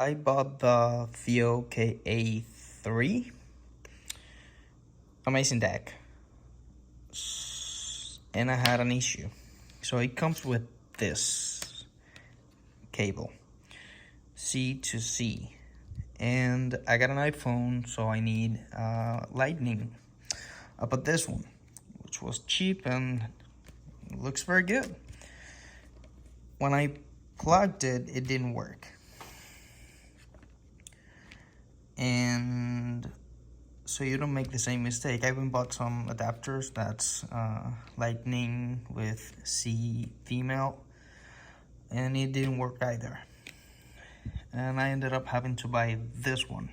I bought the Theo KA3 amazing DAC, and I had an issue. So it comes with this cable, C to C, and I got an iPhone, so I need lightning. I bought this one, which was cheap and looks very good. When I plugged it, it didn't work. And so you don't make the same mistake. I even bought some adapters that's lightning with C female, and it didn't work either. And I ended up having to buy this one.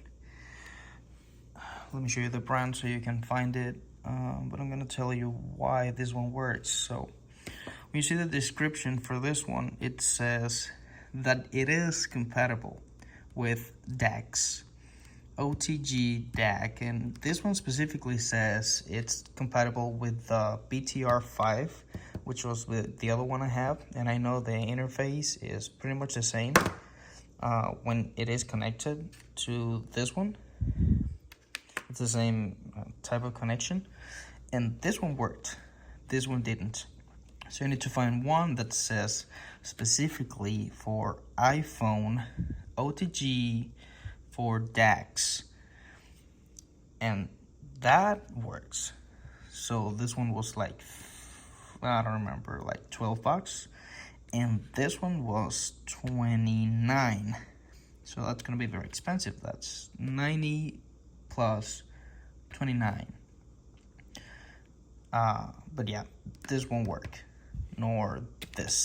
Let me show you the brand so you can find it, but I'm gonna tell you why this one works. So when you see the description for this one, it says that it is compatible with DACs, OTG DAC, and this one specifically says it's compatible with the BTR5, which was with the other one I have, and I know the interface is pretty much the same when it is connected to this one. It's the same type of connection, and this one worked, this one didn't. So you need to find one that says specifically for iPhone OTG for DACs, and that works. So this one was like, I don't remember, like 12 bucks, and this one was 29. So that's gonna be very expensive. That's 90 plus 29. But yeah, this won't work, nor this.